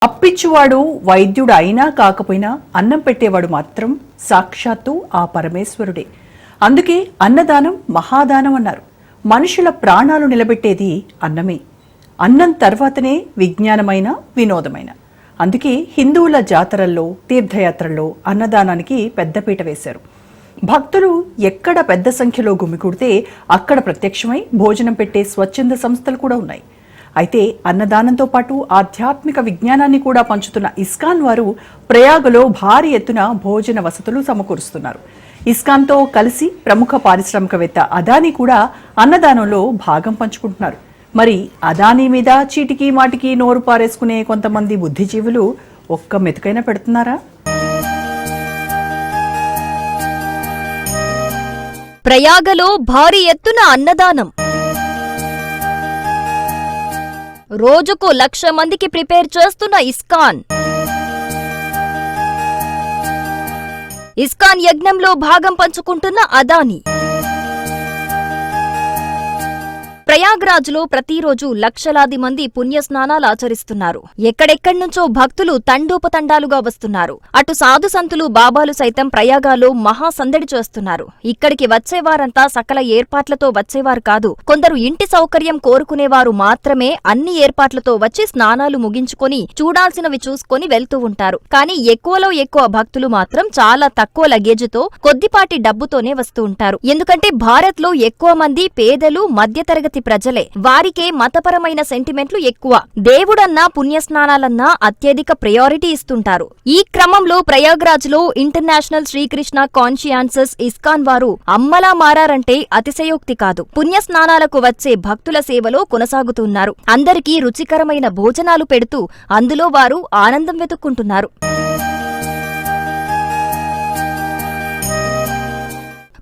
అప్పిచ్చువాడు వైద్యుడు అయినా కాకపోయినా అన్నం పెట్టేవాడు మాత్రం సాక్షాత్తు ఆ పరమేశ్వరుడే. అందుకే అన్నదానం మహాదానం అన్నారు. మనుషుల ప్రాణాలు నిలబెట్టేది అన్నమే. అన్నం తర్వాతనే విజ్ఞానమైన వినోదమైన. అందుకే హిందువుల జాతరల్లో తీర్థయాత్రల్లో అన్నదానానికి పెద్దపీట వేశారు. భక్తులు ఎక్కడ పెద్ద సంఖ్యలో గుమికూడితే అక్కడ ప్రత్యక్షమై భోజనం పెట్టే స్వచ్ఛంద సంస్థలు కూడా ఉన్నాయి. అయితే అన్నదానంతో పాటు ఆధ్యాత్మిక విజ్ఞానాన్ని కూడా పంచుతున్న ఇస్కాన్ వారు ప్రయాగలో భారీ ఎత్తున భోజన వసతులు సమకూరుస్తున్నారు. ఇస్కాన్తో కలిసి ప్రముఖ పారిశ్రామికవేత్త అదానీ కూడా అన్నదానంలో భాగం పంచుకుంటున్నారు. మరి అదానీ మీద చీటికి మాటికి నోరు పారేసుకునే కొంతమంది బుద్ధిజీవులు ఒక్క మెతుకైనా పెడుతున్నారా? ప్రయాగలో భారీ ఎత్తున అన్నదానం. రోజుకు 1,00,000 మందికి ప్రిపేర్ చేస్తున్న ఇస్కాన్ యజ్ఞంలో భాగం పంచుకుంటున్న అదానీ. ప్రయాగ్రాజ్లో ప్రతిరోజు లక్షలాది మంది పుణ్యస్నానాలు ఆచరిస్తున్నారు. ఎక్కడెక్కడి నుంచో భక్తులు తండోపతండాలుగా వస్తున్నారు. అటు సాధు సంతులు బాబాలు సైతం ప్రయాగాలో మహాసందడి చేస్తున్నారు. ఇక్కడికి వచ్చేవారంతా సకల ఏర్పాట్లతో వచ్చేవారు కాదు. కొందరు ఇంటి సౌకర్యం కోరుకునేవారు మాత్రమే అన్ని ఏర్పాట్లతో వచ్చి స్నానాలు ముగించుకొని చూడాల్సినవి చూసుకొని వెళ్తూ ఉంటారు. కానీ ఎక్కువలో ఎక్కువ భక్తులు మాత్రం చాలా తక్కువ లగేజీతో కొద్దిపాటి డబ్బుతోనే వస్తూ ఉంటారు. ఎందుకంటే భారత్లో ఎక్కువ మంది పేదలు, మధ్యతరగతి ప్రజలే. వారికే మతపరమైన సెంటిమెంట్లు ఎక్కువ. దేవుడన్నా పుణ్యస్నానాలన్నా అత్యధిక ప్రయారిటీ ఇస్తుంటారు. ఈ క్రమంలో ప్రయాగ్రాజ్లో ఇంటర్నేషనల్ శ్రీకృష్ణ కాన్షియన్సెస్ ఇస్కాన్ వారు అమ్మలా మారారంటే అతిశయోక్తి కాదు. పుణ్యస్నానాలకు వచ్చే భక్తుల సేవలో కొనసాగుతున్నారు. అందరికీ రుచికరమైన భోజనాలు పెడుతూ అందులో వారు ఆనందం వెతుక్కుంటున్నారు.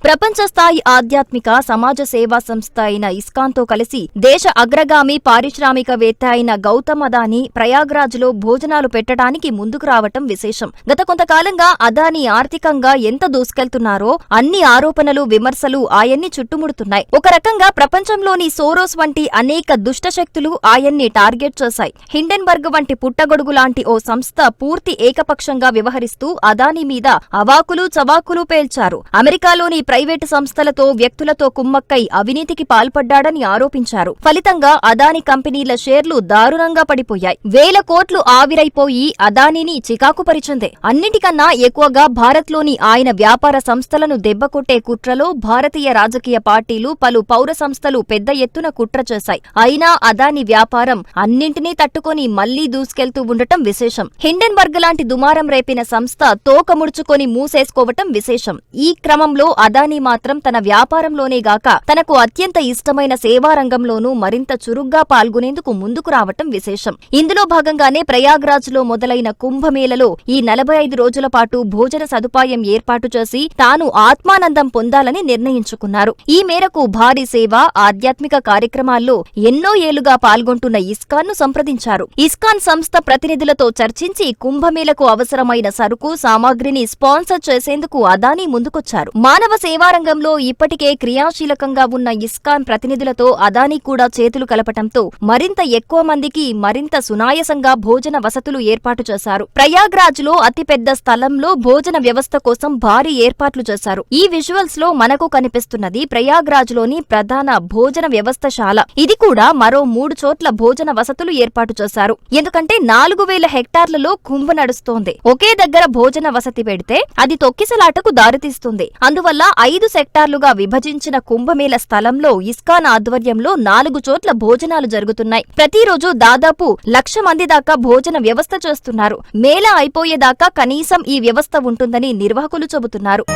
ప్రపంచ స్థాయి ఆధ్యాత్మిక సమాజ సేవా సంస్థ అయిన ఇస్కాన్తో కలిసి దేశ అగ్రగామి పారిశ్రామికవేత్త అయిన గౌతమ్ అదానీ ప్రయాగ్రాజ్లో భోజనాలు పెట్టడానికి ముందుకు రావటం విశేషం. గత కొంతకాలంగా అదానీ ఆర్థికంగా ఎంత దూసుకెళ్తున్నారో అన్ని ఆరోపణలు, విమర్శలు ఆయన్ని చుట్టుముడుతున్నాయి. ఒక రకంగా ప్రపంచంలోని సోరోస్ వంటి అనేక దుష్టశక్తులు ఆయన్ని టార్గెట్ చేశాయి. హిండెన్బర్గ్ వంటి పుట్టగొడుగు లాంటి ఓ సంస్థ పూర్తి ఏకపక్షంగా వ్యవహరిస్తూ అదానీ మీద అవాకులు చవాకులు పేల్చారు. అమెరికాలోని ప్రైవేటు సంస్థలతో, వ్యక్తులతో కుమ్మక్కై అవినీతికి పాల్పడ్డాడని ఆరోపించారు. ఫలితంగా అదానీ కంపెనీల షేర్లు దారుణంగా పడిపోయాయి. 1,000 కోట్లు ఆవిరైపోయి అదానీని చికాకుపరిచింది. అన్నిటికన్నా ఎక్కువగా భారత్లోని ఆయన వ్యాపార సంస్థలను దెబ్బకొట్టే కుట్రలో భారతీయ రాజకీయ పార్టీలు, పలు పౌర సంస్థలు పెద్ద ఎత్తున కుట్ర చేశాయి. అయినా అదానీ వ్యాపారం అన్నింటినీ తట్టుకొని మళ్లీ దూసుకెళ్తూ ఉండటం విశేషం. హిండెన్బర్గ్ లాంటి దుమారం రేపిన సంస్థ తోక ముడుచుకొని మూసేసుకోవటం విశేషం. ఈ క్రమంలో అదానీ మాత్రం తన వ్యాపారంలోనే గాక తనకు అత్యంత ఇష్టమైన సేవారంగంలోనూ మరింత చురుగ్గా పాల్గొనేందుకు ముందుకు రావటం విశేషం. ఇందులో భాగంగానే ప్రయాగ్రాజ్లో మొదలైన కుంభమేళలో ఈ 45 రోజుల పాటు భోజన సదుపాయం ఏర్పాటు చేసి తాను ఆత్మానందం పొందాలని నిర్ణయించుకున్నారు. ఈ మేరకు భారీ సేవ, ఆధ్యాత్మిక కార్యక్రమాల్లో ఎన్నో ఏళ్లుగా పాల్గొంటున్న ఇస్కాన్ ను సంప్రదించారు. ఇస్కాన్ సంస్థ ప్రతినిధులతో చర్చించి కుంభమేళకు అవసరమైన సరుకు, సామాగ్రిని స్పాన్సర్ చేసేందుకు అదానీ ముందుకొచ్చారు. మానవ సేవారంగంలో ఇప్పటికే క్రియాశీలకంగా ఉన్న ఇస్కాన్ ప్రతినిధులతో అదానీ కూడా చేతులు కలపటంతో మరింత ఎక్కువ మందికి మరింత సునాయసంగా భోజన వసతులు ఏర్పాటు చేశారు. ప్రయాగ్రాజ్లో అతిపెద్ద స్థలంలో భోజన వ్యవస్థ కోసం భారీ ఏర్పాట్లు చేశారు. ఈ విజువల్స్ లో మనకు కనిపిస్తున్నది ప్రయాగ్రాజ్లోని ప్రధాన భోజన వ్యవస్థశాల. ఇది కూడా మరో 3 చోట్ల భోజన వసతులు ఏర్పాటు చేశారు. ఎందుకంటే 4,000 హెక్టార్లలో కుంభ నడుస్తోంది. ఒకే దగ్గర భోజన వసతి పెడితే అది తొక్కిసలాటకు దారితీస్తుంది. అందువల్ల 5 సెక్టార్లుగా విభజించిన కుంభమేళ స్థలంలో ఇస్కాన్ ఆధ్వర్యంలో 4 చోట్ల భోజనాలు జరుగుతున్నాయి. ప్రతిరోజు దాదాపు 1,00,000 మంది దాకా భోజన వ్యవస్థ చేస్తున్నారు. మేళా అయిపోయేదాకా కనీసం ఈ వ్యవస్థ ఉంటుందని నిర్వాహకులు చెబుతున్నారు.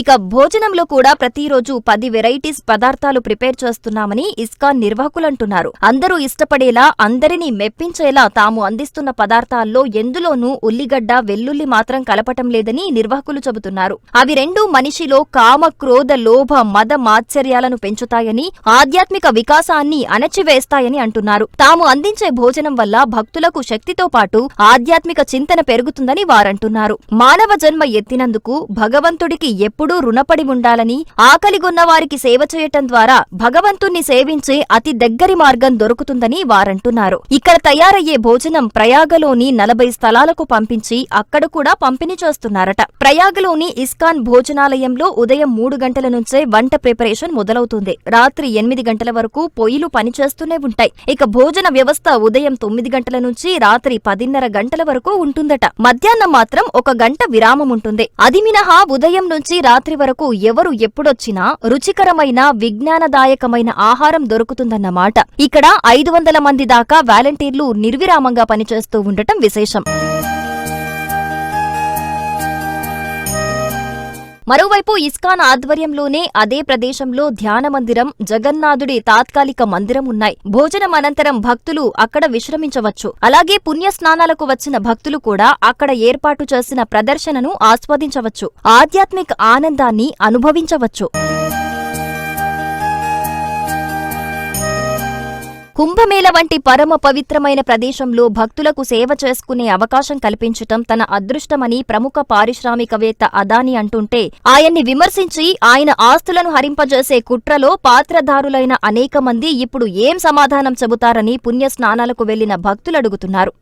ఇక భోజనంలో కూడా ప్రతిరోజు 10 వెరైటీస్ పదార్థాలు ప్రిపేర్ చేస్తున్నామని ఇస్కాన్ నిర్వాహకులంటున్నారు. అందరూ ఇష్టపడేలా, అందరినీ మెప్పించేలా తాము అందిస్తున్న పదార్థాల్లో ఎందులోనూ ఉల్లిగడ్డ, వెల్లుల్లి మాత్రం కలపటం లేదని నిర్వాహకులు చెబుతున్నారు. అవి రెండూ మనిషిలో కామ, క్రోధ, లోభ, మద, మాత్సర్యాలను పెంచుతాయని, ఆధ్యాత్మిక వికాసాన్ని అణచివేస్తాయని అంటున్నారు. తాము అందించే భోజనం వల్ల భక్తులకు శక్తితో పాటు ఆధ్యాత్మిక చింతన పెరుగుతుందని వారంటున్నారు. మానవ జన్మ ఎత్తినందుకు భగవంతుడికి ఎప్పుడూ రుణపడి ఉండాలని, ఆకలిగొన్న వారికి సేవ చేయటం ద్వారా భగవంతుణ్ణి సేవించే అతి దగ్గరి మార్గం దొరుకుతుందని వారంటున్నారు. ఇక్కడ తయారయ్యే భోజనం ప్రయాగలోని 40 స్థలాలకు పంపించి అక్కడ కూడా పంపిణీ చేస్తున్నారట. ప్రయాగలోని ఇస్కాన్ భోజనాలయంలో ఉదయం 3 గంటల నుంచే వంట ప్రిపరేషన్ మొదలవుతుంది. రాత్రి 8 గంటల వరకు పొయ్యిలు పనిచేస్తూనే ఉంటాయి. ఇక భోజన వ్యవస్థ ఉదయం 9 గంటల నుంచి రాత్రి 10:30 గంటల వరకు ఉంటుందట. మధ్యాహ్నం మాత్రం 1 గంట విరామం ఉంటుంది. అది మినహా ఉదయం నుంచి రాత్రి వరకు ఎవరు ఎప్పుడొచ్చినా రుచికరమైన విజ్ఞానదాయకమైన ఆహారం దొరుకుతుందన్నమాట. ఇక్కడ 500 మంది దాకా వాలంటీర్లు నిర్విరామంగా పనిచేస్తూ ఉండటం విశేషం. మరోవైపు ఇస్కాన్ ఆధ్వర్యంలోనే అదే ప్రదేశంలో ధ్యాన మందిరం, జగన్నాథుడి తాత్కాలిక మందిరం ఉన్నాయి. భోజనం అనంతరం భక్తులు అక్కడ విశ్రమించవచ్చు. అలాగే పుణ్య స్నానాలకు వచ్చిన భక్తులు కూడా అక్కడ ఏర్పాటు చేసిన ప్రదర్శనను ఆస్వాదించవచ్చు. ఆధ్యాత్మిక ఆనందాన్ని అనుభవించవచ్చు. కుంభమేళ వంటి పరమ పవిత్రమైన ప్రదేశంలో భక్తులకు సేవ చేసుకునే అవకాశం కల్పించటం తన అదృష్టమని ప్రముఖ పారిశ్రామికవేత్త అదానీ అంటుంటే, ఆయన్ని విమర్శించి ఆయన ఆస్తులను హరింపజేసే కుట్రలో పాత్రధారులైన అనేక మంది ఇప్పుడు ఏం సమాధానం చెబుతారని పుణ్య స్నానాలకు వెళ్లిన భక్తులు అడుగుతున్నారు.